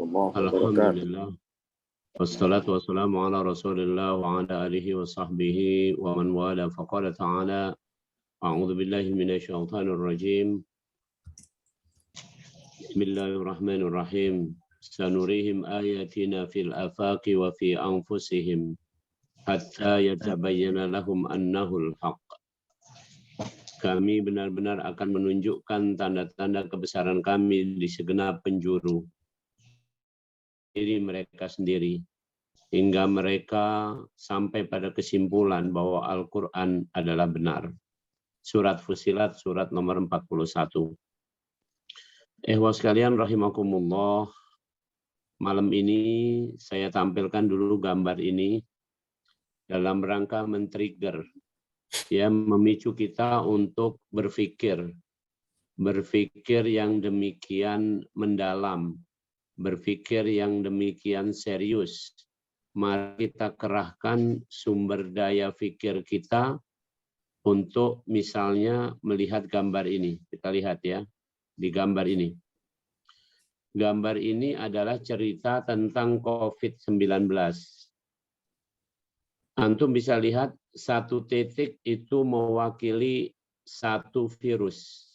warahmatullahi wabarakatuh. Alhamdulillah. Wassalatu wassalamu ala Rasulillah wa ala alihi wa sahbihi wa man wala faqala ta'ala a'udzu billahi minasyaitonir rajim. Bismillahirrahmanirrahim. Sanurihim ayatina fil afaqi wa fi anfusihim hatta yatabayyana lahum annahul haqq. Kami benar-benar akan menunjukkan tanda-tanda kebesaran kami di segenap penjuru diri mereka sendiri, hingga mereka sampai pada kesimpulan bahwa Al-Quran adalah benar. Surat Fussilat, surat nomor 41. Ehwa sekalian rahimakumullah, malam ini saya tampilkan dulu gambar ini dalam rangka men-trigger, ya, memicu kita untuk berpikir yang demikian mendalam, berpikir yang demikian serius. Mari kita kerahkan sumber daya pikir kita untuk misalnya melihat gambar ini. Kita lihat ya, di gambar ini. Gambar ini adalah cerita tentang COVID-19. Antum bisa lihat satu titik itu mewakili satu virus.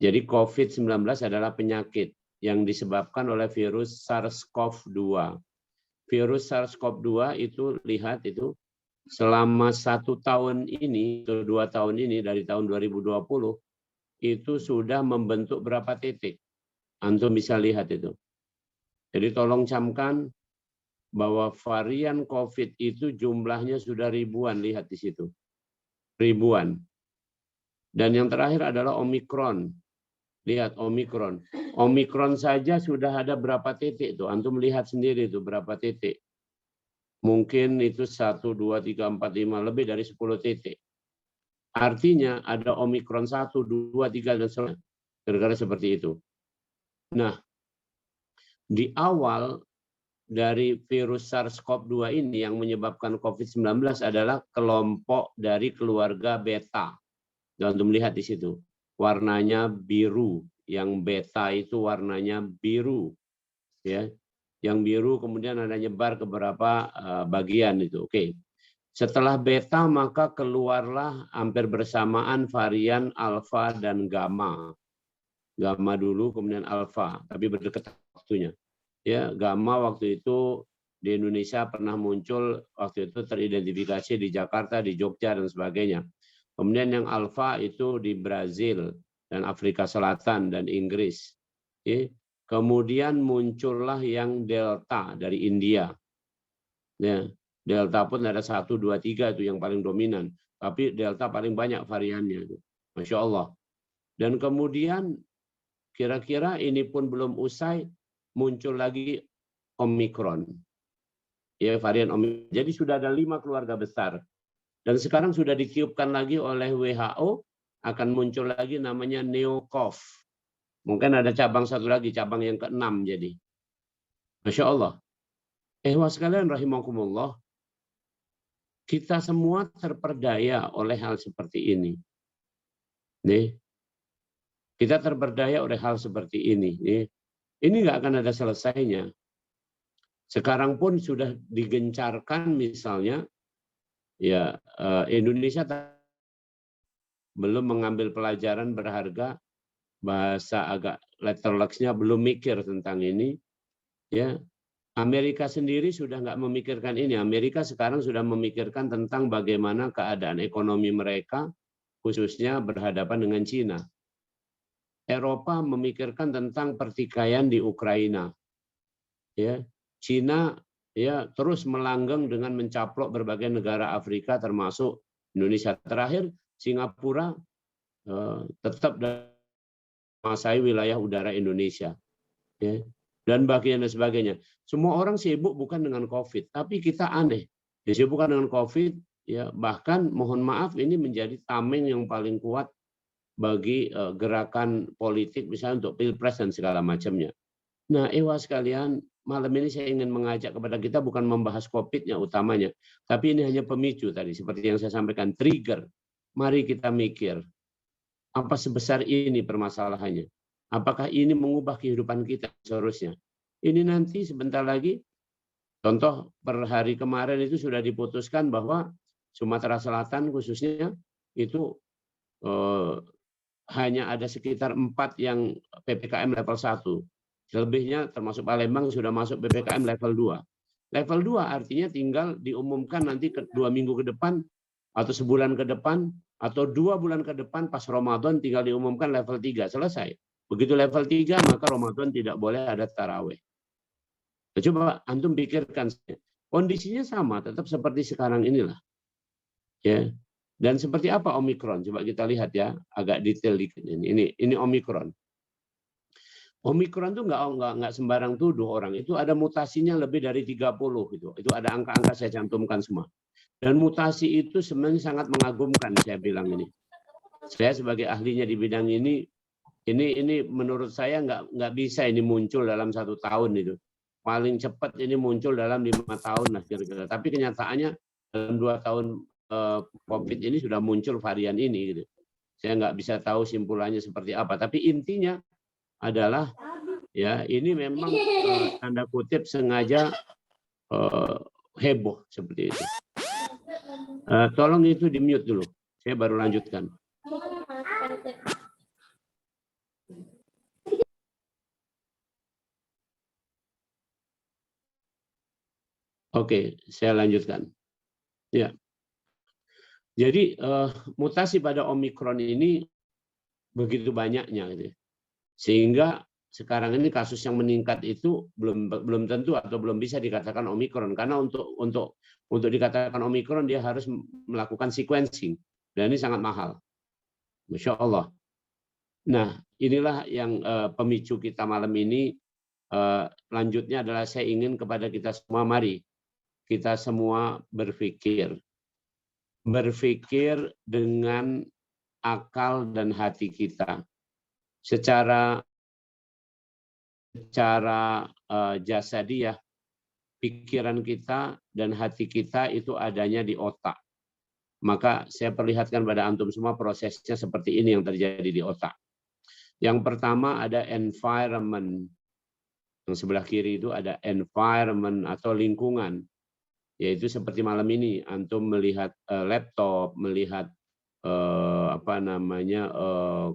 Jadi COVID-19 adalah penyakit yang disebabkan oleh virus SARS-CoV-2. Virus SARS-CoV-2 itu, lihat itu, selama 1 tahun ini, atau 2 tahun ini, dari tahun 2020, itu sudah membentuk berapa titik. Antum bisa lihat itu. Jadi tolong camkan bahwa varian COVID itu jumlahnya sudah ribuan, lihat di situ. Ribuan. Dan yang terakhir adalah Omikron. Lihat Omikron. Omikron saja sudah ada berapa titik tuh. Antum lihat sendiri tuh berapa titik. Mungkin itu 1, 2, 3, 4, 5, lebih dari 10 titik. Artinya ada Omikron 1, 2, 3, dan sebagainya. Kira-kira seperti itu. Nah, di awal dari virus SARS-CoV-2 ini yang menyebabkan COVID-19 adalah kelompok dari keluarga beta. Dan antum lihat di situ. Warnanya biru, yang beta itu warnanya biru, ya. Yang biru kemudian ada nyebar ke beberapa bagian itu. Oke. Setelah beta maka keluarlah hampir bersamaan varian alfa dan gamma. Gamma dulu kemudian alfa, tapi berdekatan waktunya. Ya, gamma waktu itu di Indonesia pernah muncul, waktu itu teridentifikasi di Jakarta, di Jogja dan sebagainya. Kemudian yang alfa itu di Brazil dan Afrika Selatan dan Inggris. Kemudian muncullah yang delta dari India. Ya, delta pun ada 1, 2, 3 itu yang paling dominan. Tapi delta paling banyak variannya. Masya Allah. Dan kemudian kira-kira ini pun belum usai, muncul lagi Omikron. Ya, varian Omikron. Jadi sudah ada 5 keluarga besar. Dan sekarang sudah ditiupkan lagi oleh WHO, akan muncul lagi namanya NeoCov. Mungkin ada cabang satu lagi, cabang yang ke-6 jadi. Masya Allah. Ehwa sekalian rahimakumullah, kita semua terperdaya oleh hal seperti ini. Nih, kita terperdaya oleh hal seperti ini. Nih, ini nggak akan ada selesainya. Sekarang pun sudah digencarkan misalnya, ya Indonesia belum mengambil pelajaran berharga, bahasa agak letterluxnya belum mikir tentang ini. Ya, Amerika sendiri sudah nggak memikirkan ini. Amerika sekarang sudah memikirkan tentang bagaimana keadaan ekonomi mereka, khususnya berhadapan dengan Cina. Eropa memikirkan tentang pertikaian di Ukraina. Ya, Cina ya terus melanggeng dengan mencaplok berbagai negara Afrika termasuk Indonesia. Terakhir Singapura tetap menguasai wilayah udara Indonesia, ya, dan bagian dan sebagainya. Semua orang sibuk bukan dengan COVID, tapi kita aneh disibukkan dengan COVID, ya, bahkan mohon maaf ini menjadi tameng yang paling kuat bagi gerakan politik misalnya untuk pilpres dan segala macamnya. Nah, ehwa sekalian, malam ini saya ingin mengajak kepada kita bukan membahas COVID-nya utamanya, tapi ini hanya pemicu tadi, seperti yang saya sampaikan, trigger. Mari kita mikir, apa sebesar ini permasalahannya? Apakah ini mengubah kehidupan kita seharusnya? Ini nanti sebentar lagi, contoh per hari kemarin itu sudah diputuskan bahwa Sumatera Selatan khususnya itu hanya ada sekitar 4 yang PPKM level 1. Selebihnya termasuk Palembang sudah masuk PPKM level 2. Level 2 artinya tinggal diumumkan nanti 2 minggu ke depan atau sebulan ke depan atau 2 bulan ke depan pas Ramadan tinggal diumumkan level 3, selesai. Begitu level 3 maka Ramadan tidak boleh ada tarawih. Coba antum pikirkan, kondisinya sama tetap seperti sekarang inilah. Ya. Dan seperti apa Omikron? Coba kita lihat ya, agak detail dikit ini. Ini Omikron. Omikron itu nggak sembarang tuduh orang. Itu ada mutasinya lebih dari 30 gitu. Itu ada angka-angka saya cantumkan semua. Dan mutasi itu sebenarnya sangat mengagumkan, saya bilang ini. Saya sebagai ahlinya di bidang ini menurut saya nggak bisa ini muncul dalam 1 tahun itu. Paling cepat ini muncul dalam 5 tahun lah kira-kira. Tapi kenyataannya dalam 2 tahun COVID ini sudah muncul varian ini gitu. Saya nggak bisa tahu simpulannya seperti apa, tapi intinya adalah ya ini memang tanda kutip sengaja heboh seperti itu. Tolong itu di mute dulu, saya baru lanjutkan. Oke, saya lanjutkan. Ya. Jadi mutasi pada Omikron ini begitu banyaknya, gitu. Sehingga sekarang ini kasus yang meningkat itu belum tentu atau belum bisa dikatakan Omikron, karena untuk dikatakan Omikron dia harus melakukan sequencing dan ini sangat mahal, Masya Allah. Nah inilah yang pemicu kita malam ini. Lanjutnya adalah saya ingin kepada kita semua, mari kita semua berpikir dengan akal dan hati kita. Secara jasadiah, pikiran kita dan hati kita itu adanya di otak. Maka saya perlihatkan pada antum semua prosesnya seperti ini yang terjadi di otak. Yang pertama ada environment. Yang sebelah kiri itu ada environment atau lingkungan. Yaitu seperti malam ini antum melihat laptop, melihat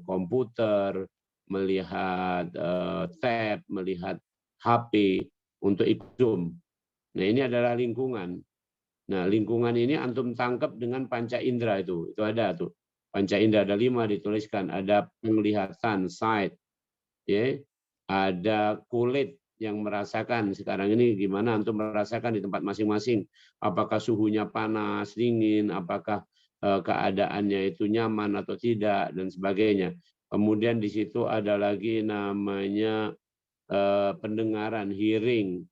komputer, melihat tab, melihat HP untuk Zoom. Nah ini adalah lingkungan. Nah lingkungan ini antum tangkap dengan panca indera itu ada tuh panca indera ada 5 dituliskan, ada penglihatan sight, ya, ada kulit yang merasakan sekarang ini gimana antum merasakan di tempat masing-masing, apakah suhunya panas, dingin, apakah keadaannya itu nyaman atau tidak dan sebagainya. Kemudian di situ ada lagi namanya pendengaran, hearing,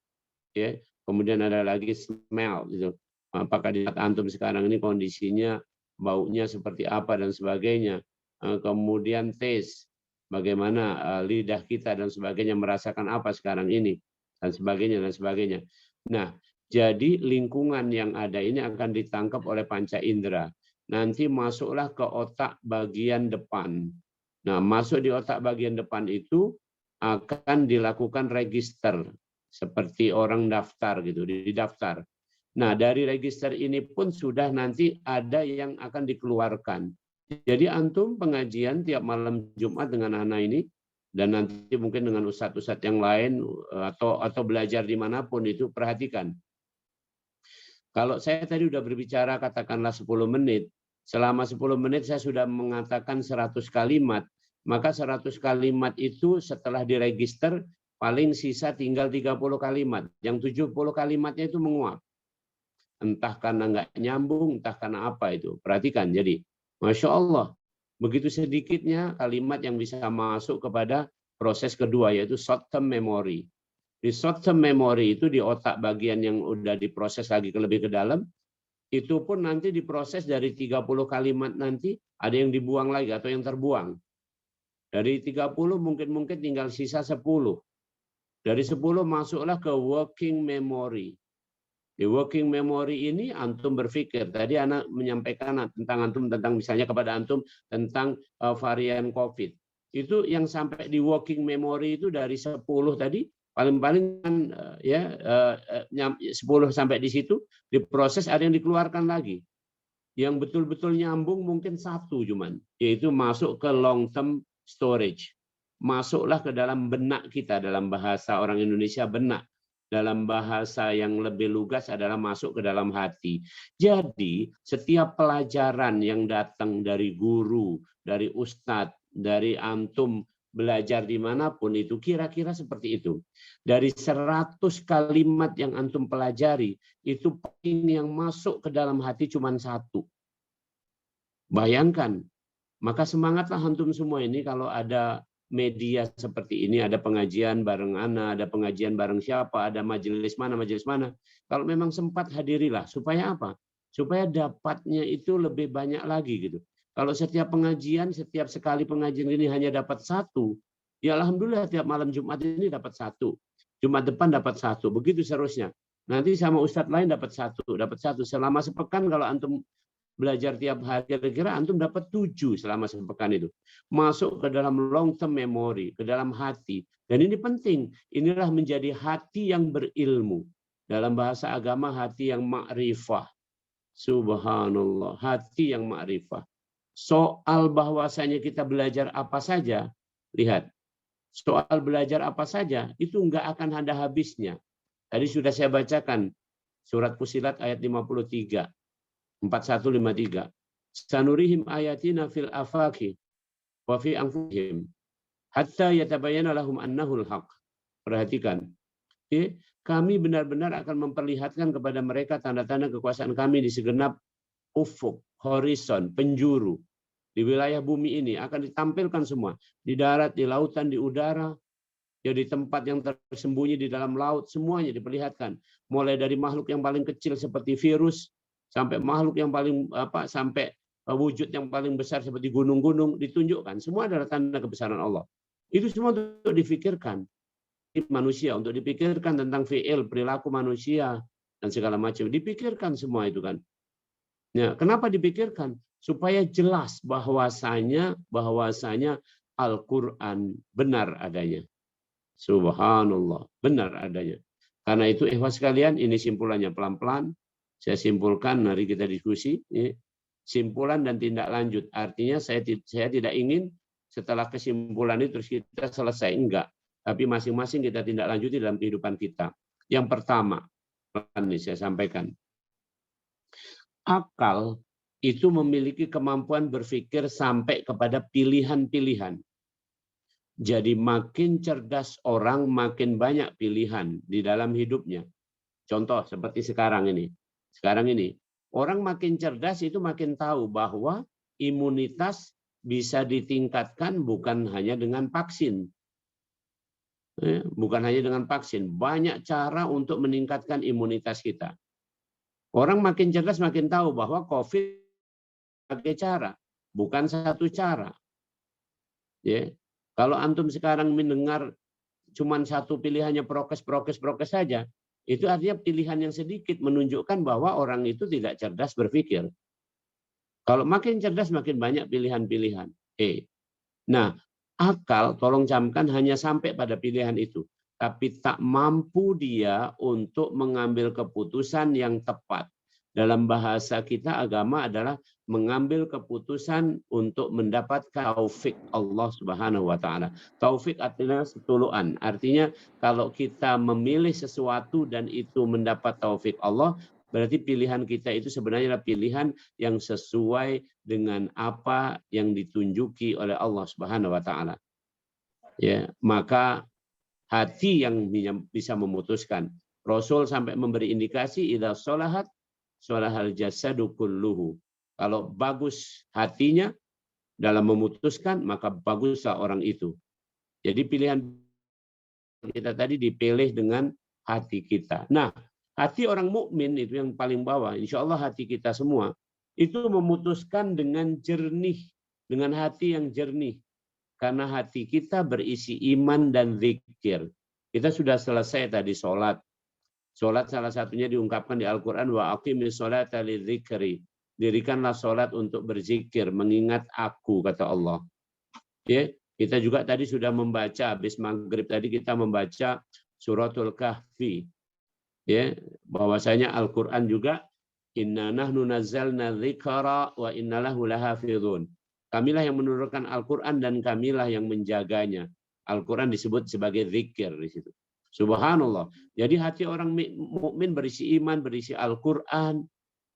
ya. Kemudian ada lagi smell, gitu. Apakah di saat antum sekarang ini kondisinya baunya seperti apa dan sebagainya. Kemudian taste, bagaimana lidah kita dan sebagainya merasakan apa sekarang ini dan sebagainya dan sebagainya. Nah, jadi lingkungan yang ada ini akan ditangkap oleh panca indera. Nanti masuklah ke otak bagian depan. Nah, masuk di otak bagian depan itu akan dilakukan register seperti orang daftar gitu, didaftar. Nah, dari register ini pun sudah nanti ada yang akan dikeluarkan. Jadi antum pengajian tiap malam Jumat dengan anak ini dan nanti mungkin dengan ustadz-ustadz yang lain atau belajar dimanapun itu perhatikan. Kalau saya tadi sudah berbicara katakanlah 10 menit, selama 10 menit saya sudah mengatakan 100 kalimat, maka 100 kalimat itu setelah diregister paling sisa tinggal 30 kalimat. Yang 70 kalimatnya itu menguap. Entah karena nggak nyambung, entah karena apa itu. Perhatikan, jadi Masya Allah, begitu sedikitnya kalimat yang bisa masuk kepada proses kedua, yaitu short term memory. Di short term memory itu di otak bagian yang udah diproses lagi lebih ke dalam, itu pun nanti diproses dari 30 kalimat nanti, ada yang dibuang lagi atau yang terbuang. Dari 30 mungkin tinggal sisa 10. Dari 10 masuklah ke working memory. Di working memory ini antum berpikir, tadi anak menyampaikan tentang misalnya kepada antum tentang varian COVID. Itu yang sampai di working memory itu dari 10 tadi Paling-paling kan 10 sampai di situ diproses, ada yang dikeluarkan lagi. Yang betul-betul nyambung mungkin satu cuman, yaitu masuk ke long term storage. Masuklah ke dalam benak kita, dalam bahasa orang Indonesia benak. Dalam bahasa yang lebih lugas adalah masuk ke dalam hati. Jadi setiap pelajaran yang datang dari guru, dari ustadz, dari antum belajar dimanapun itu kira-kira seperti itu. Dari 100 kalimat yang antum pelajari, itu poin yang masuk ke dalam hati cuma satu. Bayangkan, maka semangatlah antum semua ini kalau ada media seperti ini, ada pengajian bareng Ana, ada pengajian bareng siapa, ada majelis mana. Kalau memang sempat hadirilah, supaya apa? Supaya dapatnya itu lebih banyak lagi gitu. Kalau setiap pengajian, setiap sekali pengajian ini hanya dapat satu, ya alhamdulillah tiap malam Jumat ini dapat satu. Jumat depan dapat satu, begitu seterusnya. Nanti sama ustadz lain dapat satu. Selama sepekan kalau antum belajar tiap hari, kira-kira antum dapat 7 selama sepekan itu. Masuk ke dalam long term memory, ke dalam hati. Dan ini penting, inilah menjadi hati yang berilmu. Dalam bahasa agama, hati yang ma'rifah. Subhanallah, hati yang ma'rifah. Soal bahwasanya kita belajar apa saja, lihat. Soal belajar apa saja, itu enggak akan ada habisnya. Tadi sudah saya bacakan, surat Fussilat ayat 53. 4153. Sanurihim ayatina fil afaqi wa fi anfusihim hatta yatabayyana lahum annahul haq. Perhatikan. Kami benar-benar akan memperlihatkan kepada mereka tanda-tanda kekuasaan kami di segenap ufuk, horizon, penjuru. Di wilayah bumi ini akan ditampilkan semua. Di darat, di lautan, di udara, ya di tempat yang tersembunyi di dalam laut, semuanya diperlihatkan. Mulai dari makhluk yang paling kecil seperti virus, sampai makhluk yang paling sampai wujud yang paling besar seperti gunung-gunung ditunjukkan. Semua adalah tanda kebesaran Allah. Itu semua untuk dipikirkan manusia, untuk dipikirkan tentang fi'il, perilaku manusia dan segala macam. Dipikirkan semua itu kan. Ya, kenapa dipikirkan? Supaya jelas bahwasanya Al-Qur'an benar adanya. Subhanallah, benar adanya. Karena itu ikhwas sekalian, ini simpulannya pelan-pelan. Saya simpulkan, mari kita diskusi. Simpulan dan tindak lanjut. Artinya saya tidak ingin setelah kesimpulan itu terus kita selesai. Enggak. Tapi masing-masing kita tindak lanjuti dalam kehidupan kita. Yang pertama, ini saya sampaikan. Akal itu memiliki kemampuan berpikir sampai kepada pilihan-pilihan. Jadi makin cerdas orang, makin banyak pilihan di dalam hidupnya. Contoh seperti sekarang ini. Sekarang ini, orang makin cerdas itu makin tahu bahwa imunitas bisa ditingkatkan bukan hanya dengan vaksin. Bukan hanya dengan vaksin. Banyak cara untuk meningkatkan imunitas kita. Orang makin cerdas makin tahu bahwa COVID pakai cara, bukan satu cara. Ya. Kalau antum sekarang mendengar cuma satu pilihannya prokes saja, itu artinya pilihan yang sedikit menunjukkan bahwa orang itu tidak cerdas berpikir. Kalau makin cerdas makin banyak pilihan-pilihan. Nah, akal tolong camkan hanya sampai pada pilihan itu, tapi tak mampu dia untuk mengambil keputusan yang tepat. Dalam bahasa kita agama adalah mengambil keputusan untuk mendapatkan taufik Allah Subhanahu wa taala. Taufik artinya setuluan. Artinya kalau kita memilih sesuatu dan itu mendapat taufik Allah, berarti pilihan kita itu sebenarnya adalah pilihan yang sesuai dengan apa yang ditunjuki oleh Allah Subhanahu wa taala. Ya, maka hati yang bisa memutuskan. Rasul sampai memberi indikasi idza sholahat sholahal jasadu kulluhu. Kalau bagus hatinya dalam memutuskan, maka baguslah orang itu. Jadi pilihan kita tadi dipilih dengan hati kita. Nah, hati orang mukmin itu yang paling bawah, insya Allah hati kita semua, itu memutuskan dengan jernih, dengan hati yang jernih. Karena hati kita berisi iman dan zikir. Kita sudah selesai tadi sholat. Sholat salah satunya diungkapkan di Al-Quran, wa aqimis sholata lidzikri. Dirikanlah sholat untuk berzikir, mengingat aku, kata Allah. Ya, kita juga tadi sudah membaca, habis maghrib tadi kita membaca suratul Kahfi. Ya, bahwasanya Al-Qur'an juga inna nahnu nazzalna dzikra wa inna lahu lahafizun. Kamilah yang menurunkan Al-Qur'an dan kamilah yang menjaganya. Al-Qur'an disebut sebagai zikir di situ. Subhanallah. Jadi hati orang mukmin berisi iman, berisi Al-Qur'an.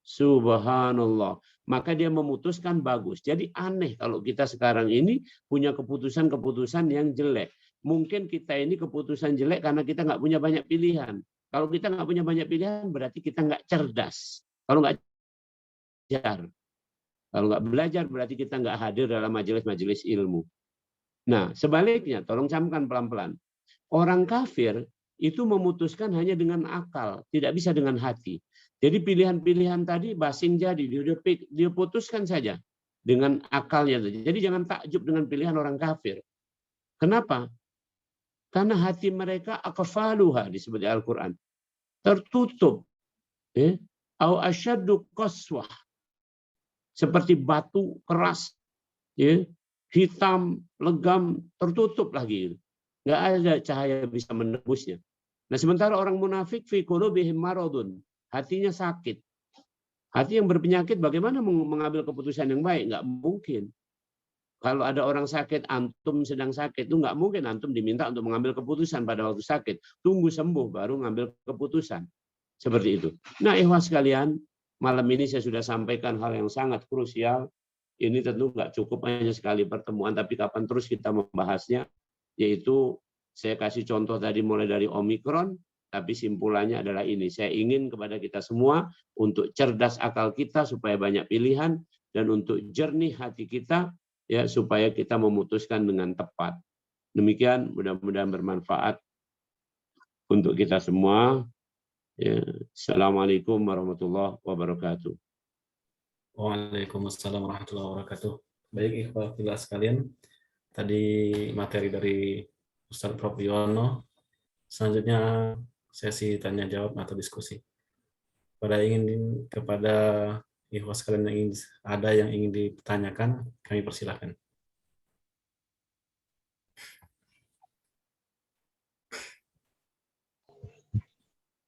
Subhanallah. Maka dia memutuskan bagus. Jadi aneh kalau kita sekarang ini punya keputusan-keputusan yang jelek. Mungkin kita ini keputusan jelek karena kita nggak punya banyak pilihan. Kalau kita nggak punya banyak pilihan, berarti kita nggak cerdas. Kalau nggak belajar, kalau nggak belajar, berarti kita nggak hadir dalam majelis-majelis ilmu. Nah, sebaliknya, tolong camkan pelan-pelan. Orang kafir itu memutuskan hanya dengan akal, tidak bisa dengan hati. Jadi pilihan-pilihan tadi basing jadi, dia putuskan saja dengan akalnya. Jadi jangan takjub dengan pilihan orang kafir. Kenapa? Karena hati mereka aqfaluha disebut di Al-Quran. Tertutup. Au asyaddu qaswah. Seperti batu keras. Hitam, legam, tertutup lagi. Nggak ada cahaya bisa menembusnya. Nah, sementara orang munafik fi qulubihim maradun. Hatinya sakit. Hati yang berpenyakit bagaimana mengambil keputusan yang baik? Nggak mungkin. Kalau ada orang sakit, antum sedang sakit, itu nggak mungkin antum diminta untuk mengambil keputusan pada waktu sakit. Tunggu sembuh baru ngambil keputusan. Seperti itu. Nah, ikhwas sekalian, malam ini saya sudah sampaikan hal yang sangat krusial. Ini tentu nggak cukup hanya sekali pertemuan, tapi kapan terus kita membahasnya, yaitu saya kasih contoh tadi mulai dari Omikron, tapi simpulannya adalah ini. Saya ingin kepada kita semua untuk cerdas akal kita supaya banyak pilihan, dan untuk jernih hati kita, ya supaya kita memutuskan dengan tepat. Demikian, mudah-mudahan bermanfaat untuk kita semua. Ya, Assalamualaikum warahmatullahi wabarakatuh. Waalaikumsalam warahmatullahi wabarakatuh. Baik, ikhwah sekalian, tadi materi dari Ustaz Prof. Yono. Selanjutnya sesi tanya jawab atau diskusi. Kepada ikhwah sekalian yang ingin ditanyakan, kami persilahkan.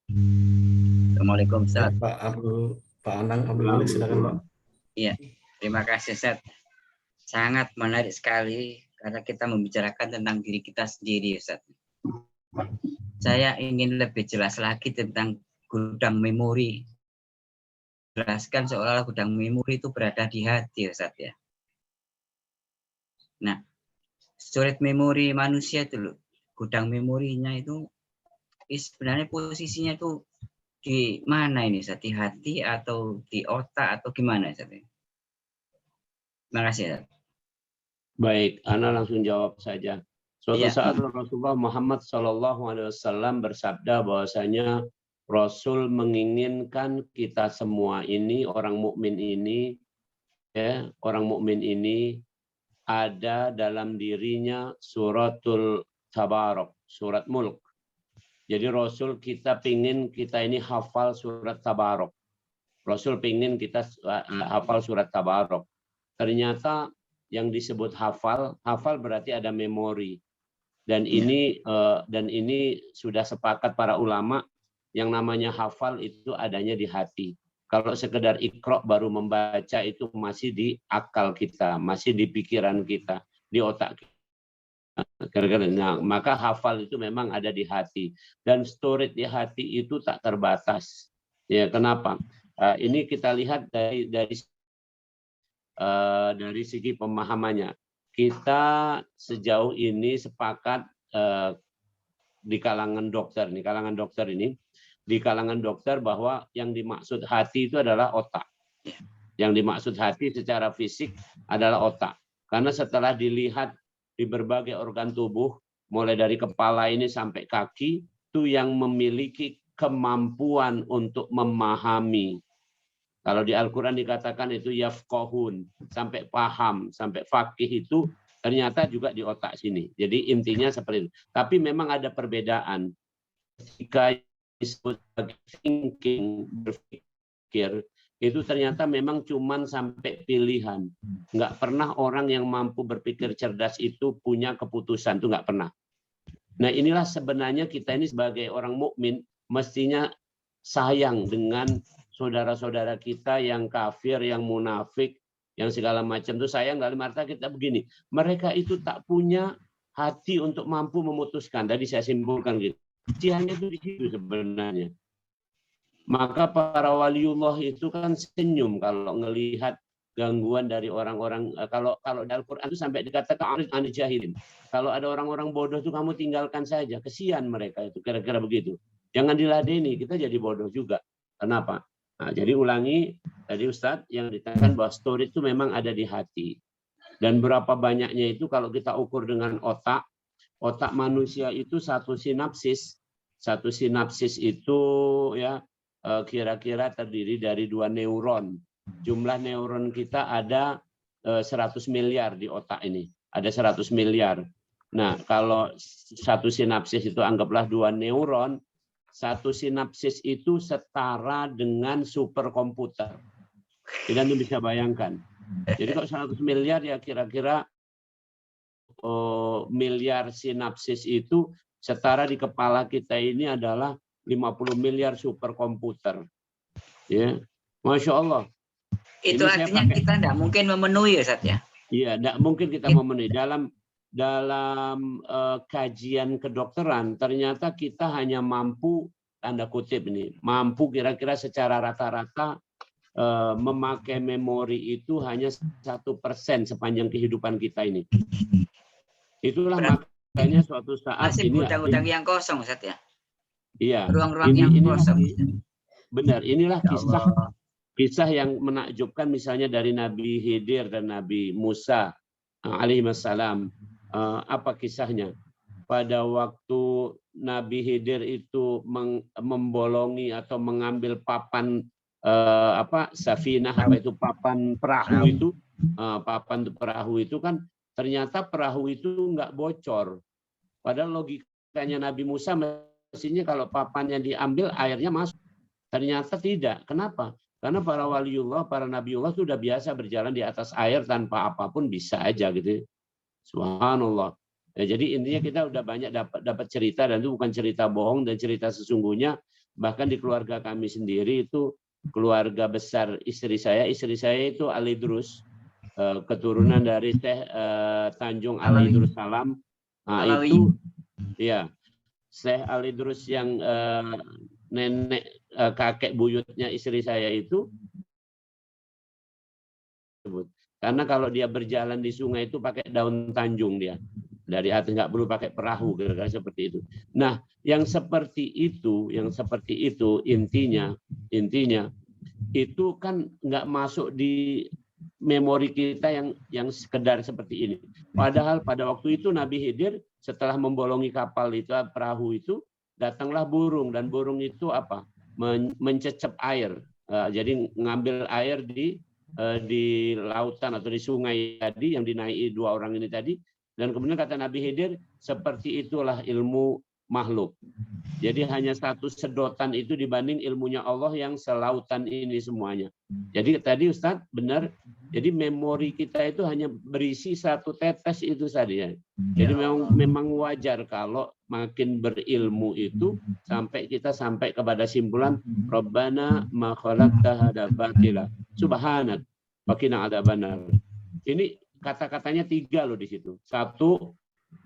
Assalamualaikum Ustaz. Pak Anang Abdul, silakan Pak. Iya, terima kasih Ustaz. Sangat menarik sekali karena kita membicarakan tentang diri kita sendiri Ustaz. Saya ingin lebih jelas lagi tentang gudang memori. Jelaskan seolah-olah gudang memori itu berada di hati Ustaz ya. Nah, storage memori manusia itu loh, gudang memorinya itu sebenarnya posisinya itu di mana ini Ustaz? Di hati atau di otak atau gimana Ustaz? Terima kasih Ustaz. Baik, Ana langsung jawab saja. Suatu saat Rasulullah Muhammad SAW bersabda bahwasanya Rasul menginginkan kita semua ini, orang mukmin ini, ya, orang mukmin ini ada dalam dirinya suratul Tabarok, surat Mulk. Jadi Rasul kita ini hafal surat Tabarok. Rasul pingin kita hafal surat Tabarok. Ternyata yang disebut hafal berarti ada memori. Dan ini sudah sepakat para ulama, yang namanya hafal itu adanya di hati. Kalau sekedar ikro baru membaca itu masih di akal kita, masih di pikiran kita, di otak kita. Nah, maka hafal itu memang ada di hati, dan storage di hati itu tak terbatas. Ya, kenapa? Ini kita lihat dari segi pemahamannya. Kita sejauh ini sepakat di kalangan dokter bahwa yang dimaksud hati itu adalah otak. Yang dimaksud hati secara fisik adalah otak. Karena setelah dilihat di berbagai organ tubuh, mulai dari kepala ini sampai kaki, itu yang memiliki kemampuan untuk memahami. Kalau di Al-Quran dikatakan itu yafqahun, sampai paham, sampai faqih itu ternyata juga di otak sini. Jadi intinya seperti itu. Tapi memang ada perbedaan. Ketika disebut sebagai thinking, berpikir, itu ternyata memang cuman sampai pilihan. Nggak pernah orang yang mampu berpikir cerdas itu punya keputusan, itu nggak pernah. Nah, inilah sebenarnya kita ini sebagai orang mukmin mestinya sayang dengan saudara-saudara kita yang kafir, yang munafik, yang segala macam itu sayang. Dalam arti kita begini, mereka itu tak punya hati untuk mampu memutuskan. Tadi saya simpulkan gitu. Ujiannya itu di situ sebenarnya. Maka para waliullah itu kan senyum kalau ngelihat gangguan dari orang-orang. Kalau di Al-Quran itu sampai dikatakan arid anil jahilin. Kalau ada orang-orang bodoh itu kamu tinggalkan saja. Kesian mereka itu, kira-kira begitu. Jangan diladeni, kita jadi bodoh juga. Kenapa? Nah, jadi ulangi tadi Ustadz yang dikatakan bahwa story itu memang ada di hati. Dan berapa banyaknya itu kalau kita ukur dengan otak manusia itu satu sinapsis itu ya kira-kira terdiri dari 2 neuron. Jumlah neuron kita ada 100 miliar di otak ini. Ada 100 miliar. Nah, kalau satu sinapsis itu anggaplah 2 neuron, satu sinapsis itu setara dengan superkomputer. Kita bisa bayangkan. Jadi kalau 100 miliar ya kira-kira miliar sinapsis itu setara di kepala kita ini adalah 50 miliar superkomputer. Ya, Masya Allah. Itu Ini artinya kita tidak mungkin memenuhi ya, Ustaz ya? Iya, tidak mungkin kita memenuhi. Dalam kajian kedokteran, ternyata kita hanya mampu, tanda kutip ini, mampu kira-kira secara rata-rata memakai memori itu hanya 1% sepanjang kehidupan kita ini. Itulah makanya suatu saat masih ini gudang-gudang yang kosong, Ustaz ya? Iya. Ruang-ruang yang kosong. Benar, inilah kisah yang menakjubkan misalnya dari Nabi Khidir dan Nabi Musa alaihissalam. Apa kisahnya? Pada waktu Nabi Khidir itu membolongi atau mengambil papan safinah, apa itu papan perahu itu kan ternyata perahu itu nggak bocor. Padahal logikanya Nabi Musa mestinya kalau papannya diambil airnya masuk. Ternyata tidak. Kenapa? Karena para waliullah, para nabiullah itu sudah biasa berjalan di atas air tanpa apapun bisa aja gitu. Subhanallah. Ya, jadi intinya kita udah banyak dapat cerita, dan itu bukan cerita bohong dan cerita sesungguhnya. Bahkan di keluarga kami sendiri itu keluarga besar istri saya itu Alidrus, keturunan dari Syekh Tanjung Alidrus Salam. Nah, itu ya Syekh Alidrus yang nenek kakek buyutnya istri saya itu. Karena kalau dia berjalan di sungai itu pakai daun tanjung dia. Dari atas nggak perlu pakai perahu, kira-kira seperti itu. Nah, yang seperti itu intinya itu kan nggak masuk di memori kita yang sekedar seperti ini. Padahal pada waktu itu Nabi Khidir setelah membolongi kapal itu, perahu itu, datanglah burung, dan burung itu apa? Mencecep air. Jadi ngambil air di lautan atau di sungai tadi yang dinaiki 2 orang ini tadi. Dan kemudian kata Nabi Khidir, seperti itulah ilmu makhluk. Jadi hanya satu sedotan itu dibanding ilmunya Allah yang selautan ini semuanya. Jadi tadi Ustadz benar, jadi memori kita itu hanya berisi 1 tetes itu saja. Jadi memang wajar kalau makin berilmu itu sampai kepada simpulan Rabbana ma khalaqta hadza batila subhanak wa qina adzabannar. Ini kata-katanya 3 loh di situ. 1,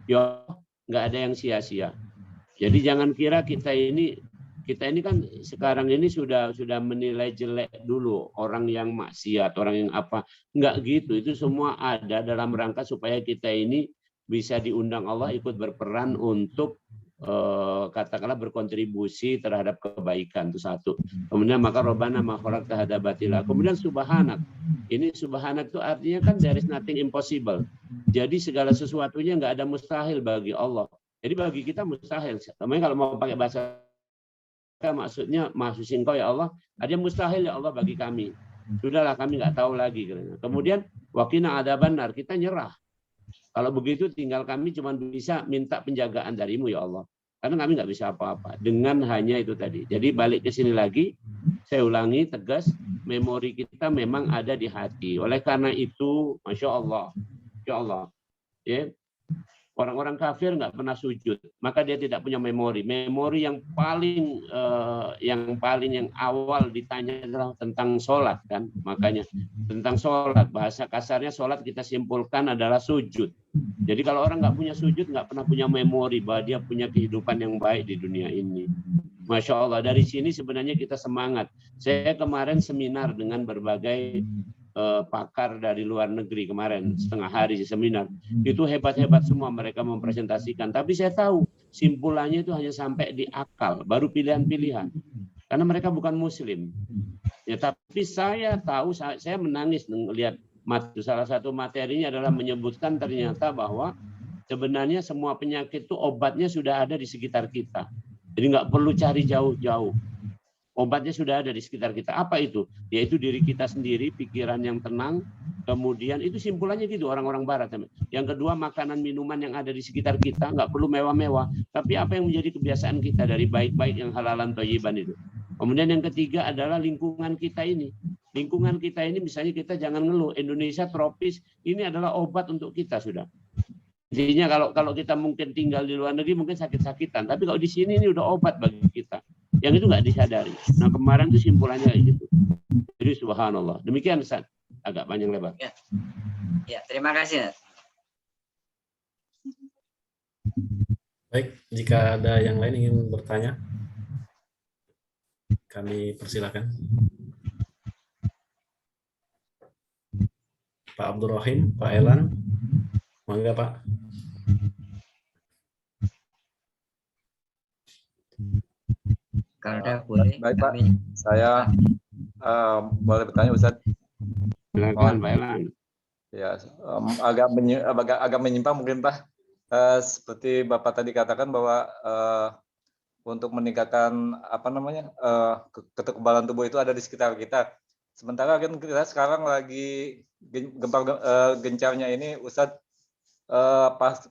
ya nggak ada yang sia-sia. Jadi jangan kira kita ini kan sekarang ini sudah menilai jelek dulu orang yang maksiat, orang yang apa. Enggak gitu. Itu semua ada dalam rangka supaya kita ini bisa diundang Allah ikut berperan untuk katakanlah berkontribusi terhadap kebaikan, itu 1. Kemudian maka Rabbana ma khalaqta hadza batila. Kemudian subhanak. Ini subhanak itu artinya kan there is nothing impossible. Jadi segala sesuatunya nggak ada mustahil bagi Allah. Jadi bagi kita mustahil. Namanya kalau mau pakai bahasa maksudnya maksudin kau ya Allah, ada mustahil ya Allah bagi kami. Sudahlah kami nggak tahu lagi. Kemudian waqina adzabannar, kita nyerah. Kalau begitu tinggal kami cuma bisa minta penjagaan darimu ya Allah. Karena kami nggak bisa apa-apa. Dengan hanya itu tadi. Jadi balik ke sini lagi, saya ulangi tegas, memori kita memang ada di hati. Oleh karena itu, Masya Allah. Ya. Orang-orang kafir nggak pernah sujud, maka dia tidak punya memori. Memori yang paling yang awal ditanya adalah tentang sholat kan, makanya tentang sholat. Bahasa kasarnya sholat kita simpulkan adalah sujud. Jadi kalau orang nggak punya sujud, nggak pernah punya memori bahwa dia punya kehidupan yang baik di dunia ini. Masya Allah, dari sini sebenarnya kita semangat. Saya kemarin seminar dengan berbagai pakar dari luar negeri kemarin, setengah hari seminar. Itu hebat-hebat semua mereka mempresentasikan. Tapi saya tahu simpulannya itu hanya sampai di akal, baru pilihan-pilihan. Karena mereka bukan muslim. Ya, tapi saya tahu, saya menangis melihat salah satu materinya adalah menyebutkan ternyata bahwa sebenarnya semua penyakit itu obatnya sudah ada di sekitar kita. Jadi nggak perlu cari jauh-jauh. Obatnya sudah ada di sekitar kita. Apa itu? Yaitu diri kita sendiri, pikiran yang tenang. Kemudian itu simpulannya gitu orang-orang barat. Yang kedua, makanan minuman yang ada di sekitar kita. Nggak perlu mewah-mewah. Tapi apa yang menjadi kebiasaan kita dari baik-baik yang halalan thayyiban itu. Kemudian yang ketiga adalah lingkungan kita ini. Lingkungan kita ini misalnya kita jangan ngeluh. Indonesia tropis, ini adalah obat untuk kita sudah. Intinya kalau kita mungkin tinggal di luar negeri mungkin sakit-sakitan. Tapi kalau di sini ini udah obat bagi kita. Yang itu nggak disadari. Nah kemarin itu simpulannya kayak gitu. Jadi subhanallah. Demikian Ustaz. Agak panjang lebar. Ya, terima kasih. Baik, jika ada yang lain ingin bertanya, kami persilakan. Pak Abdul Rahim, Pak Elan, mangga Pak. Kalau ada boleh. Baik Pak, saya boleh bertanya Ustaz? Silakan Pak Elan. Ya, agak menyimpang mungkin Pak. Seperti Bapak tadi katakan bahwa untuk meningkatkan kekebalan tubuh itu ada di sekitar kita. Sementara kan kita sekarang lagi gencarnya ini Ustaz,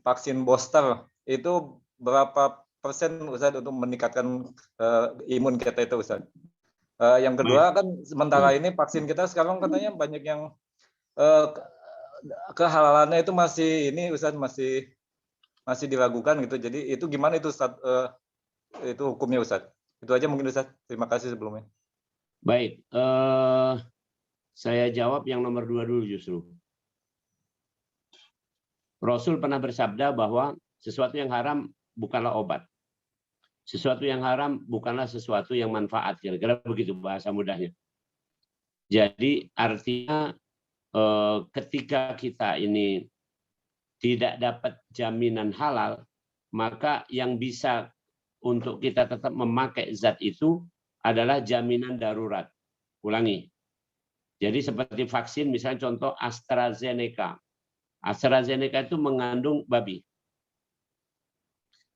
vaksin booster itu berapa persen Ustaz untuk meningkatkan imun kita itu Ustaz. Yang kedua kan sementara ini vaksin kita sekarang katanya banyak yang kehalalannya itu masih ini Ustaz masih diragukan gitu. Jadi itu gimana itu Ustaz, itu hukumnya Ustaz? Itu aja mungkin Ustaz. Terima kasih sebelumnya. Baik, saya jawab yang nomor 2 dulu justru. Rasul pernah bersabda bahwa sesuatu yang haram bukanlah obat. Sesuatu yang haram bukanlah sesuatu yang manfaat. Kira-kira begitu bahasa mudahnya. Jadi artinya ketika kita ini tidak dapat jaminan halal, maka yang bisa untuk kita tetap memakai zat itu adalah jaminan darurat. Ulangi. Jadi seperti vaksin, misalnya contoh AstraZeneca. AstraZeneca itu mengandung babi.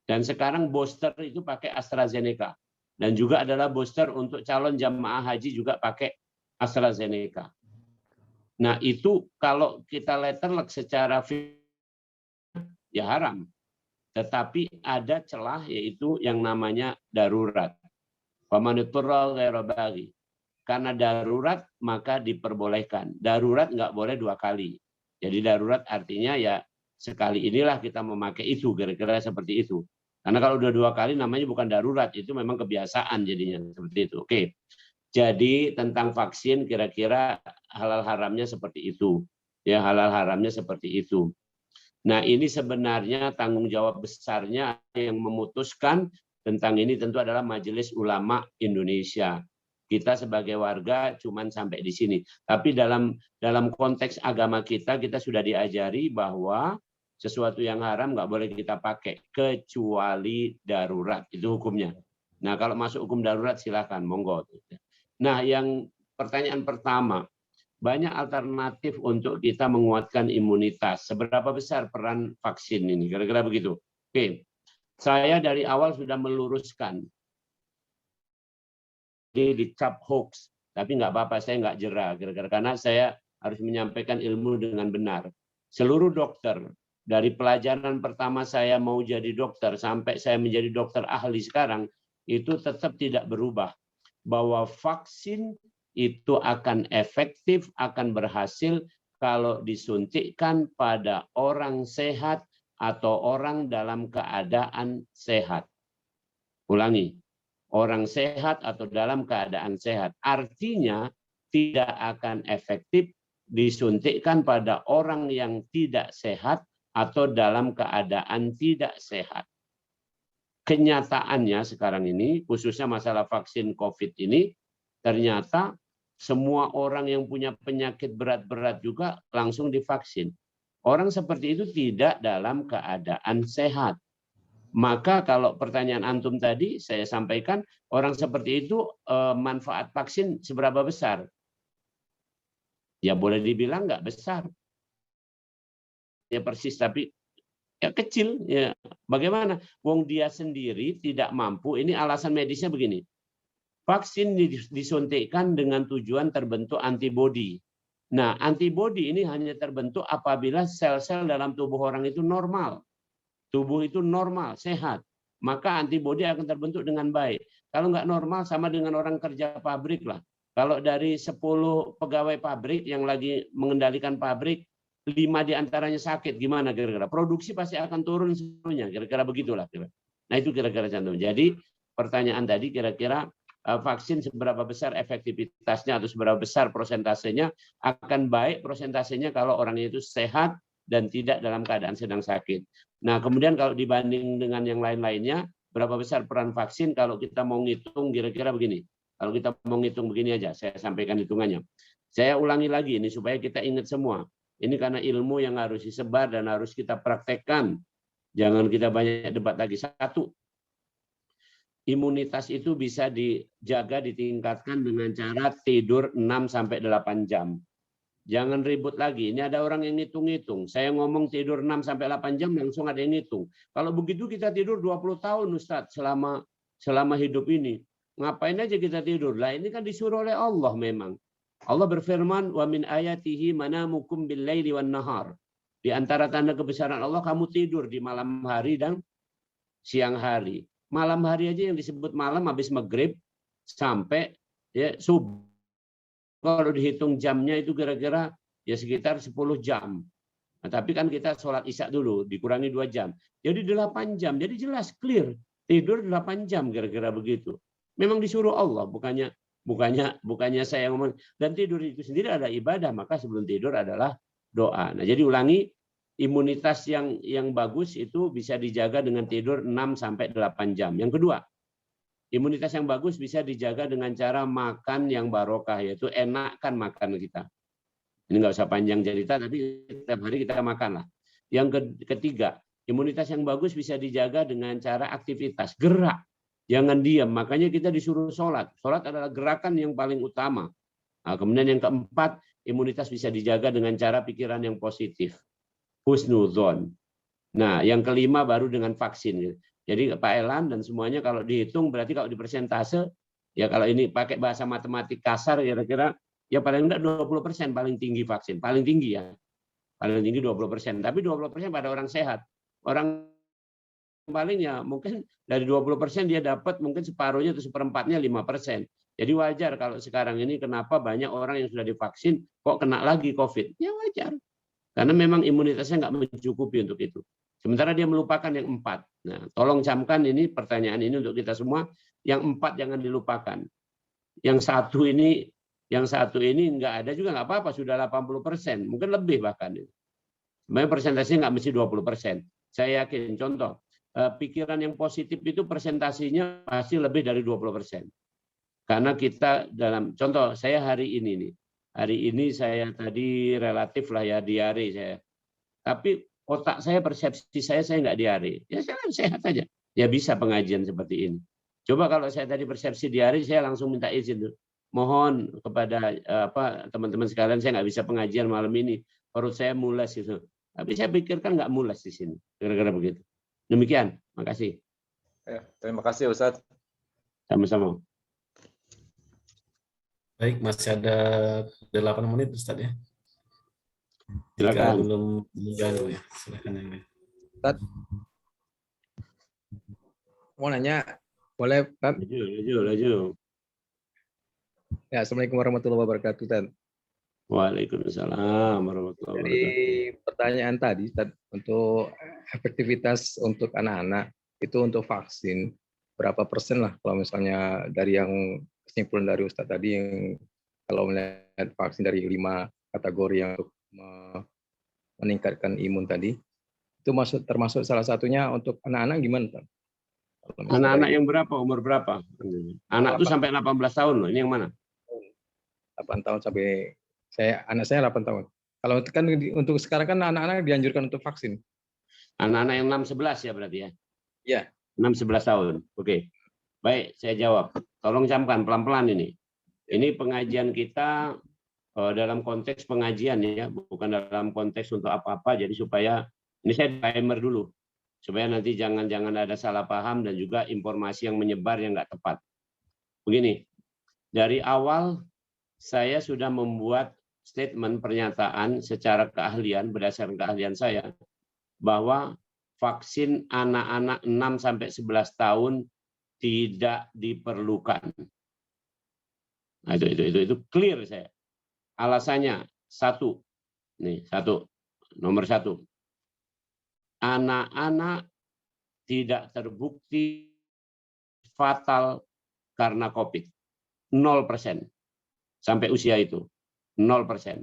Dan sekarang booster itu pakai AstraZeneca. Dan juga adalah booster untuk calon jamaah haji juga pakai AstraZeneca. Nah itu kalau kita letterlock secara ya haram. Tetapi ada celah yaitu yang namanya darurat. Karena darurat maka diperbolehkan. Darurat nggak boleh 2 kali. Jadi darurat artinya ya sekali inilah kita memakai itu, kira-kira seperti itu. Karena kalau udah 2 kali namanya bukan darurat, itu memang kebiasaan jadinya seperti itu. Oke. Jadi tentang vaksin kira-kira halal haramnya seperti itu. Ya, halal haramnya seperti itu. Nah, ini sebenarnya tanggung jawab besarnya yang memutuskan tentang ini tentu adalah Majelis Ulama Indonesia. Kita sebagai warga cuman sampai di sini. Tapi dalam konteks agama kita sudah diajari bahwa sesuatu yang haram nggak boleh kita pakai kecuali darurat. Itu hukumnya. Nah, kalau masuk hukum darurat silakan, monggo. Nah, yang pertanyaan pertama, banyak alternatif untuk kita menguatkan imunitas. Seberapa besar peran vaksin ini? Kira-kira begitu. Oke. Saya dari awal sudah meluruskan. Ini dicap hoax, tapi nggak apa-apa, saya nggak jera. Kira-kira karena saya harus menyampaikan ilmu dengan benar. Seluruh dokter, dari pelajaran pertama saya mau jadi dokter sampai saya menjadi dokter ahli sekarang, itu tetap tidak berubah. Bahwa vaksin itu akan efektif, akan berhasil kalau disuntikkan pada orang sehat atau orang dalam keadaan sehat. Ulangi, orang sehat atau dalam keadaan sehat. Artinya tidak akan efektif disuntikkan pada orang yang tidak sehat atau dalam keadaan tidak sehat. Kenyataannya sekarang ini, khususnya masalah vaksin COVID ini, ternyata semua orang yang punya penyakit berat-berat juga langsung divaksin. Orang seperti itu tidak dalam keadaan sehat. Maka kalau pertanyaan antum tadi saya sampaikan, orang seperti itu manfaat vaksin seberapa besar? Ya boleh dibilang nggak besar. Ya persis, tapi ya kecil. Ya bagaimana? Wong dia sendiri tidak mampu. Ini alasan medisnya begini. Vaksin disuntikkan dengan tujuan terbentuk antibodi. Nah, antibodi ini hanya terbentuk apabila sel-sel dalam tubuh orang itu normal. Tubuh itu normal, sehat. Maka antibodi akan terbentuk dengan baik. Kalau nggak normal, sama dengan orang kerja pabrik lah. Kalau dari 10 pegawai pabrik yang lagi mengendalikan pabrik, 5 diantaranya sakit, gimana kira-kira? Produksi pasti akan turun semuanya, kira-kira begitulah. Nah itu kira-kira contoh. Jadi pertanyaan tadi kira-kira vaksin seberapa besar efektivitasnya atau seberapa besar prosentasenya, akan baik prosentasenya kalau orangnya itu sehat dan tidak dalam keadaan sedang sakit. Nah, kemudian kalau dibanding dengan yang lain-lainnya, berapa besar peran vaksin kalau kita mau ngitung kira-kira begini. Kalau kita mau ngitung begini aja, saya sampaikan hitungannya. Saya ulangi lagi ini supaya kita ingat semua. Ini karena ilmu yang harus disebar dan harus kita praktekkan. Jangan kita banyak debat lagi. Satu, imunitas itu bisa dijaga, ditingkatkan dengan cara tidur 6-8 jam. Jangan ribut lagi. Ini ada orang yang ngitung-ngitung. Saya ngomong tidur 6-8 jam, langsung ada yang ngitung. Kalau begitu kita tidur 20 tahun, Ustadz, selama hidup ini. Ngapain aja kita tidur? Lah ini kan disuruh oleh Allah memang. Allah berfirman, wa min ayatihi manamukum bil-laili wan nahar. Di antara tanda kebesaran Allah, kamu tidur di malam hari dan siang hari. Malam hari aja yang disebut malam habis maghrib sampai ya subuh. Kalau dihitung jamnya itu kira-kira ya sekitar 10 jam. Nah, tapi kan kita sholat isya dulu, dikurangi 2 jam. Jadi 8 jam. Jadi jelas, clear. Tidur 8 jam kira-kira begitu. Memang disuruh Allah, bukannya saya ngomong. Dan tidur itu sendiri ada ibadah, maka sebelum tidur adalah doa. Nah, jadi ulangi, imunitas yang bagus itu bisa dijaga dengan tidur 6-8 jam. Yang kedua, imunitas yang bagus bisa dijaga dengan cara makan yang barokah, yaitu enakkan makan kita. Ini nggak usah panjang cerita, tapi setiap hari kita makan lah. Yang ketiga, imunitas yang bagus bisa dijaga dengan cara aktivitas, gerak. Jangan diam, makanya kita disuruh sholat. Sholat adalah gerakan yang paling utama. Nah, kemudian yang keempat, imunitas bisa dijaga dengan cara pikiran yang positif. Husnudzon. Nah, yang kelima baru dengan vaksin. Jadi Pak Elan dan semuanya kalau dihitung berarti kalau di persentase, ya kalau ini pakai bahasa matematik kasar kira-kira ya paling enggak 20% paling tinggi vaksin. Paling tinggi ya. Paling tinggi 20%. Tapi 20% pada orang sehat. Orang paling ya mungkin dari 20% dia dapat mungkin separuhnya atau seperempatnya 5%. Jadi wajar kalau sekarang ini kenapa banyak orang yang sudah divaksin kok kena lagi COVID. Ya wajar. Karena memang imunitasnya nggak mencukupi untuk itu. Sementara dia melupakan yang 4. Nah, tolong camkan ini pertanyaan ini untuk kita semua. Yang 4 jangan dilupakan. Yang satu ini nggak ada juga nggak apa-apa, sudah 80%, mungkin lebih bahkan. Sebenarnya persentasenya nggak mesti 20%. Saya yakin, contoh, pikiran yang positif itu persentasenya pasti lebih dari 20%. Karena kita dalam, contoh saya hari ini nih, hari ini saya tadi relatif lah ya diare saya. Tapi otak saya, persepsi saya nggak diare. Ya saya sehat aja. Ya bisa pengajian seperti ini. Coba kalau saya tadi persepsi diare, saya langsung minta izin. Mohon kepada teman-teman sekalian, saya nggak bisa pengajian malam ini. Perut saya mules gitu. Tapi saya pikirkan nggak mules di sini. Kira-kira begitu. Demikian. Makasih. Ya, terima kasih Ustadz. Sama-sama. Baik, masih ada 8 menit Ustadz ya. Jika Silakan. belum mengganggu ya, silakan yang lain. Ustadz, mau nanya, boleh Pak? Laju. Ya, Assalamualaikum warahmatullahi wabarakatuh, Ustadz. Waalaikumsalam warahmatullahi Dari wabarakatuh. pertanyaan tadi, untuk efektivitas untuk anak-anak, itu untuk vaksin, berapa persen lah kalau misalnya dari yang kesimpulan dari Ustadz tadi, yang kalau melihat vaksin dari 5 kategori yang untuk meningkatkan imun tadi, itu termasuk salah satunya untuk anak-anak gimana, Pak? Kalau misalnya Anak-anak dari yang berapa, umur berapa? Anak tuh 8 sampai 18 tahun loh, ini yang mana? 8 tahun sampai anak saya 8 tahun. Kalau kan untuk sekarang kan anak-anak dianjurkan untuk vaksin. Anak-anak yang 6-11 ya berarti ya? Iya. 6-11 tahun. Oke. Baik, saya jawab. Tolong camkan pelan-pelan ini. Ini pengajian kita dalam konteks pengajian ya, bukan dalam konteks untuk apa-apa. Jadi supaya ini saya timer dulu, supaya nanti jangan ada salah paham dan juga informasi yang menyebar yang nggak tepat. Begini, dari awal saya sudah membuat statement pernyataan secara keahlian berdasarkan keahlian saya bahwa vaksin anak-anak 6-11 tahun tidak diperlukan. Nah, itu clear saya. Alasannya nomor satu, anak-anak tidak terbukti fatal karena COVID, 0% sampai usia itu, 0%.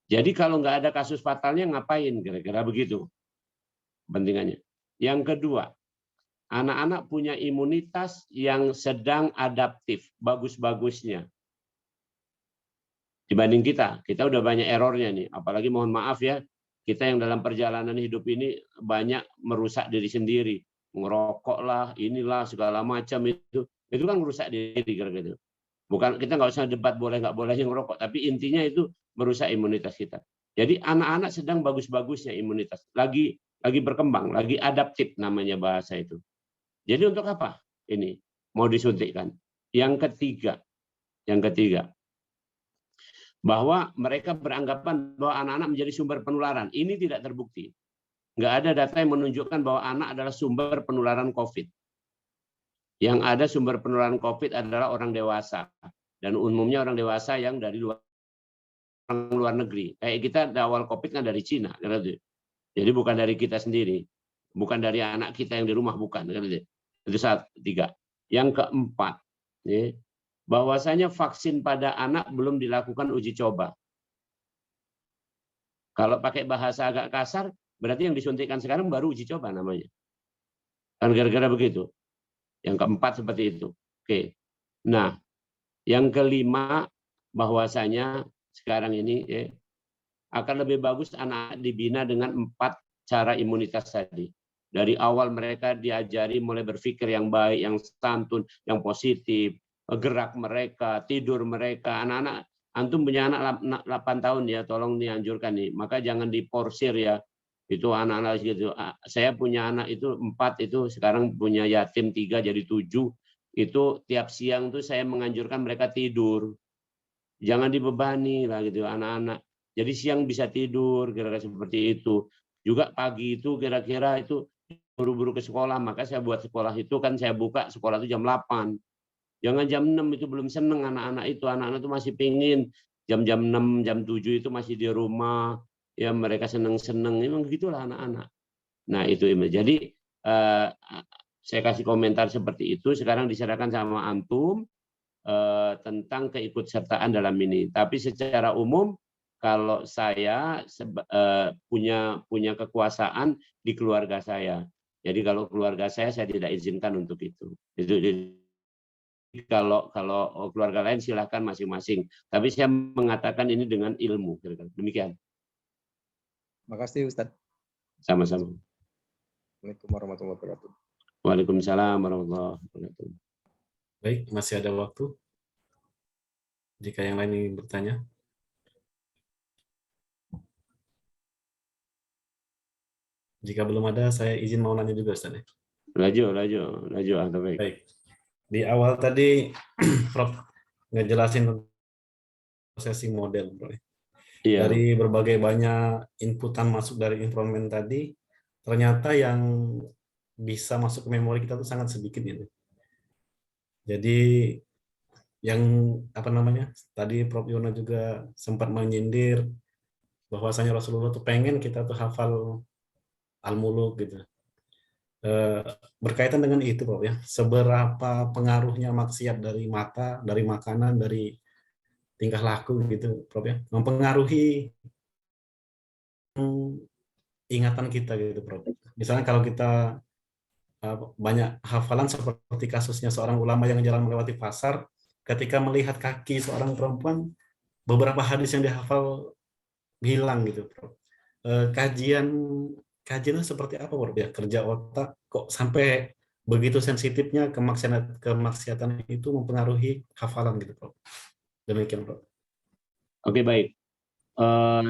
Jadi kalau nggak ada kasus fatalnya ngapain, kira-kira begitu kepentingannya. Yang kedua, anak-anak punya imunitas yang sedang adaptif, bagus-bagusnya. Dibanding kita udah banyak errornya nih. Apalagi mohon maaf ya, kita yang dalam perjalanan hidup ini banyak merusak diri sendiri. Ngerokok lah, inilah, segala macam itu kan merusak diri kira-kira. Bukan, kita nggak usah debat boleh nggak bolehnya ngerokok, tapi intinya itu merusak imunitas kita. Jadi anak-anak sedang bagus-bagusnya imunitas, lagi berkembang, lagi adaptif namanya bahasa itu. Jadi untuk apa ini mau disuntikkan? Yang ketiga, bahwa mereka beranggapan bahwa anak-anak menjadi sumber penularan. Ini tidak terbukti. Nggak ada data yang menunjukkan bahwa anak adalah sumber penularan COVID. Yang ada sumber penularan COVID adalah orang dewasa. Dan umumnya orang dewasa yang dari luar negeri. Kayak kita di awal COVID kan dari Cina. Jadi bukan dari kita sendiri. Bukan dari anak kita yang di rumah, bukan. Itu tiga. Yang keempat, bahwasanya vaksin pada anak belum dilakukan uji coba. Kalau pakai bahasa agak kasar, berarti yang disuntikkan sekarang baru uji coba namanya. Kan gara-gara begitu. Yang keempat seperti itu. Oke. Nah, yang kelima, bahwasanya sekarang ini akan lebih bagus anak dibina dengan 4 cara imunitas tadi. Dari awal mereka diajari mulai berpikir yang baik, yang santun, yang positif, gerak mereka, tidur mereka. Anak-anak, antum punya anak 8 tahun ya, tolong dianjurkan nih. Maka jangan diporsir ya. Itu anak-anak gitu. Saya punya anak itu 4, itu sekarang punya yatim 3 jadi 7. Itu tiap siang tuh saya menganjurkan mereka tidur. Jangan dibebani lah gitu anak-anak. Jadi siang bisa tidur kira-kira seperti itu. Juga pagi itu kira-kira itu buru-buru ke sekolah, maka saya buat sekolah itu kan saya buka sekolah itu jam 8. Jangan jam 6, itu belum seneng anak-anak itu. Anak-anak itu masih pingin jam 6, jam 7 itu masih di rumah. Ya mereka seneng-seneng, memang gitulah anak-anak. Nah itu jadi saya kasih komentar seperti itu. Sekarang diserahkan sama antum tentang keikutsertaan dalam ini. Tapi secara umum kalau saya punya kekuasaan di keluarga saya. Jadi kalau keluarga saya tidak izinkan untuk itu. Kalau keluarga lain silahkan masing-masing. Tapi saya mengatakan ini dengan ilmu. Demikian. Terima kasih Ustadz. Sama-sama. Assalamualaikum warahmatullahi wabarakatuh. Waalaikumsalam warahmatullahi wabarakatuh. Baik, masih ada waktu. Jika yang lain ingin bertanya. Jika belum ada, saya izin mau nanya juga, Ustaz. Laju. Baik. Di awal tadi, Prof ngejelasin processing model, Bro. Iya. Dari berbagai banyak inputan masuk dari informasi tadi, ternyata yang bisa masuk ke memori kita itu sangat sedikit gitu. Jadi yang apa namanya, tadi Prof Yono juga sempat menyindir bahwasanya Rasulullah tuh pengen kita tuh hafal Al-Muluk gitu. Berkaitan dengan itu Prof ya, seberapa pengaruhnya maksiat dari mata, dari makanan, dari tingkah laku gitu Prof ya, mempengaruhi ingatan kita gitu Prof. Misalnya kalau kita banyak hafalan seperti kasusnya seorang ulama yang jalan melewati pasar, ketika melihat kaki seorang perempuan, beberapa hadis yang dihafal hilang gitu Prof. Kajian kajiannya seperti apa Prof ya, kerja otak kok sampai begitu sensitifnya kemaksiatan itu mempengaruhi hafalan gitu Prof. Demikian Prof. Oke, baik.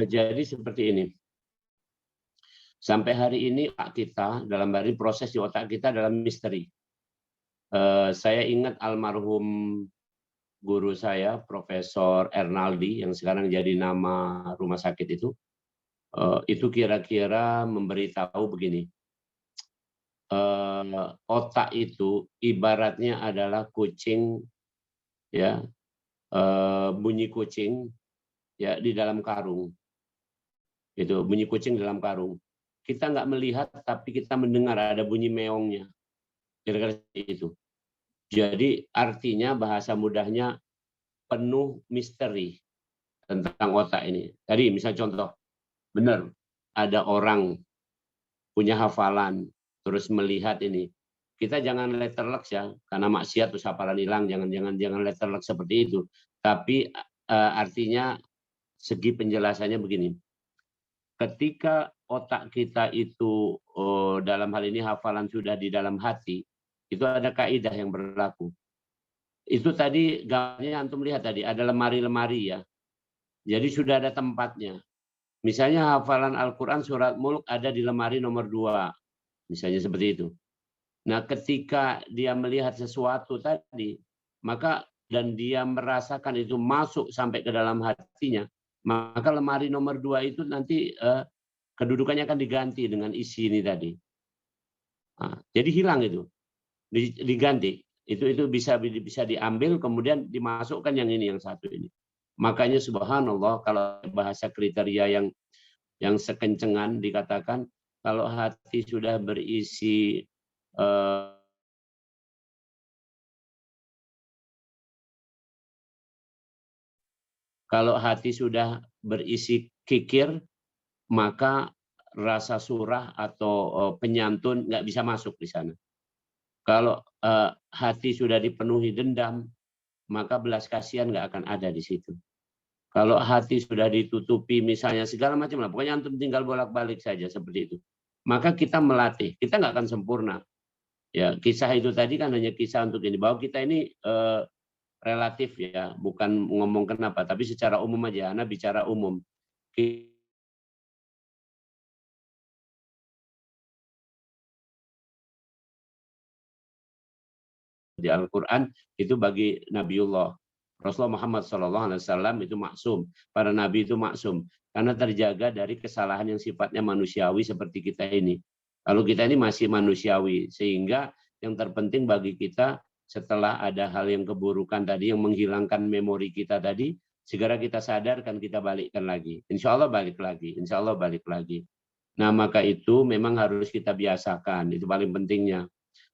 Jadi seperti ini. Sampai hari ini kita dalam hari proses di otak kita dalam misteri. Saya ingat almarhum guru saya, Profesor Ernaldi, yang sekarang jadi nama rumah sakit itu kira-kira memberitahu begini. Otak itu ibaratnya adalah kucing, ya, bunyi kucing ya di dalam karung. Itu bunyi kucing dalam karung. Kita nggak melihat, tapi kita mendengar ada bunyi meongnya. Kira-kira itu. Jadi artinya bahasa mudahnya penuh misteri tentang otak ini. Tadi misal contoh, benar ada orang punya hafalan, terus melihat ini. Kita jangan letterlek ya, karena maksiat terus hafalan hilang. Jangan letterlek seperti itu. Tapi artinya segi penjelasannya begini. Ketika otak kita itu dalam hal ini hafalan sudah di dalam hati, itu ada kaidah yang berlaku. Itu tadi gambarnya antum lihat tadi, ada lemari-lemari ya. Jadi sudah ada tempatnya. Misalnya hafalan Al-Quran surat Mulk ada di lemari nomor 2. Misalnya seperti itu. Nah ketika dia melihat sesuatu tadi, maka dan dia merasakan itu masuk sampai ke dalam hatinya, maka lemari nomor 2 itu nanti kedudukannya akan diganti dengan isi ini tadi. Nah, jadi hilang itu, diganti. Itu bisa diambil kemudian dimasukkan yang ini, yang satu ini. Makanya subhanallah kalau bahasa kriteria yang sekencengan dikatakan kalau hati sudah berisi kalau hati sudah berisi kikir, maka rasa surah atau penyantun nggak bisa masuk di sana. Kalau hati sudah dipenuhi dendam, maka belas kasihan nggak akan ada di situ. Kalau hati sudah ditutupi misalnya segala macam lah, pokoknya antum tinggal bolak-balik saja seperti itu. Maka kita melatih, kita nggak akan sempurna. Ya, kisah itu tadi kan hanya kisah untuk ini, bahwa kita ini relatif ya, bukan ngomong kenapa, tapi secara umum aja, Ana bicara umum. Di Al-Quran itu bagi Nabiullah. Rasulullah Muhammad SAW itu maksum. Para nabi itu maksum. Karena terjaga dari kesalahan yang sifatnya manusiawi seperti kita ini. Kalau kita ini masih manusiawi. Sehingga yang terpenting bagi kita setelah ada hal yang keburukan tadi, yang menghilangkan memori kita tadi, segera kita sadarkan, kita balikkan lagi. Insya Allah balik lagi. Insya Allah balik lagi. Nah maka itu memang harus kita biasakan. Itu paling pentingnya.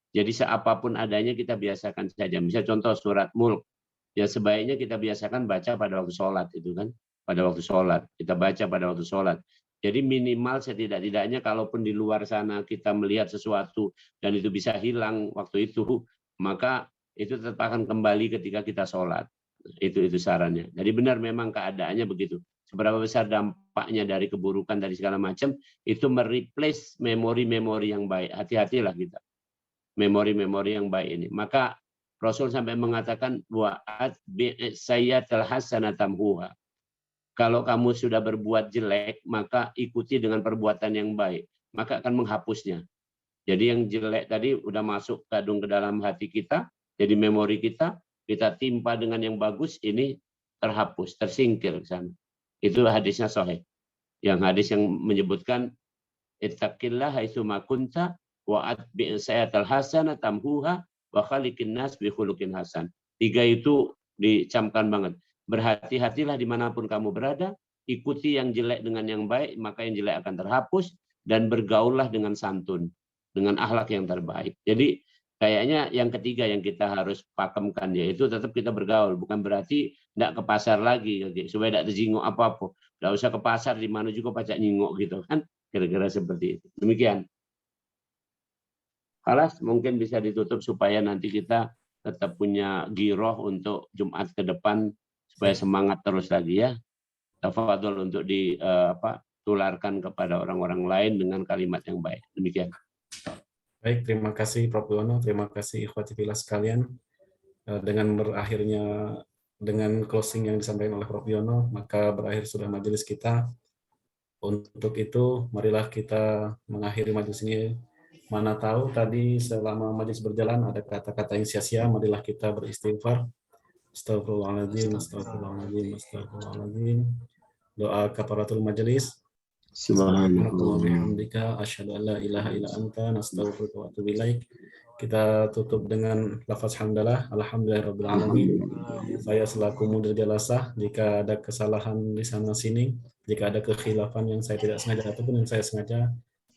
Jadi seapapun adanya kita biasakan saja. Misal contoh surat Mulk, ya sebaiknya kita biasakan baca pada waktu sholat itu kan, pada waktu sholat kita baca pada waktu sholat. Jadi minimal setidak-tidaknya kalaupun di luar sana kita melihat sesuatu dan itu bisa hilang waktu itu, maka itu tetap akan kembali ketika kita sholat. Itu sarannya. Jadi benar memang keadaannya begitu. Seberapa besar dampaknya dari keburukan dari segala macam itu mereplace memori-memori yang baik. Hati-hatilah kita. Memori-memori yang baik ini. Maka Rasul sampai mengatakan wa'at bi'sayatil hasanatamhuha. Kalau kamu sudah berbuat jelek, maka ikuti dengan perbuatan yang baik, maka akan menghapusnya. Jadi yang jelek tadi udah masuk kadung ke dalam hati kita, jadi memori kita timpa dengan yang bagus, ini terhapus, tersingkir ke sana. Itu hadisnya sahih. Yang hadis yang menyebutkan ittaqillah haitsu ma kunta wa'at bi'sayatil hasanah tamhuha wa khaliqin nas bi khuluqin hasan. 3 itu dicamkan banget. Berhati-hatilah dimanapun kamu berada, ikuti yang jelek dengan yang baik, maka yang jelek akan terhapus, dan bergaullah dengan santun, dengan akhlak yang terbaik. Jadi kayaknya yang ketiga yang kita harus pakemkan, yaitu tetap kita bergaul. Bukan berarti tidak ke pasar lagi, supaya tidak tersinggung apa-apa. Tidak usah ke pasar, di mana juga pacak nyingok gitu kan. Kira-kira seperti itu. Demikian. Alas, mungkin bisa ditutup supaya nanti kita tetap punya giroh untuk Jumat ke depan, supaya semangat terus lagi ya. Tafadhol untuk ditularkan kepada orang-orang lain dengan kalimat yang baik. Demikian. Baik, terima kasih Prof. Yono, terima kasih ikhwati fillah sekalian. Dengan berakhirnya, dengan closing yang disampaikan oleh Prof. Yono, maka berakhir sudah majelis kita. Untuk itu, marilah kita mengakhiri majelis ini. Mana tahu tadi selama majelis berjalan ada kata-kata yang sia-sia, marilah kita beristighfar. Astagfirullahaladzim, astagfirullahaladzim, astagfirullahaladzim. Doa kafaratul majelis. Subhanallah bihamdika asyhadu an la ilaha illa anta nastaghfiruka wa atubu ilaik. Kita tutup dengan lafaz hamdalah, alhamdulillahirabbil alamin. Saya selaku mudir jalasah, jika ada kesalahan di sana sini, jika ada kekhilafan yang saya tidak sengaja ataupun yang saya sengaja,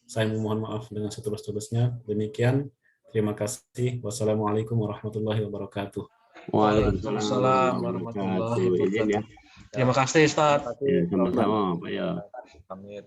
saya memohon maaf dengan setulus-tulusnya. Demikian, terima kasih. Wassalamualaikum warahmatullahi wabarakatuh. Waalaikumsalam warahmatullahi wabarakatuh. Terima kasih Ustaz. Sama-sama, Pak. Pamit.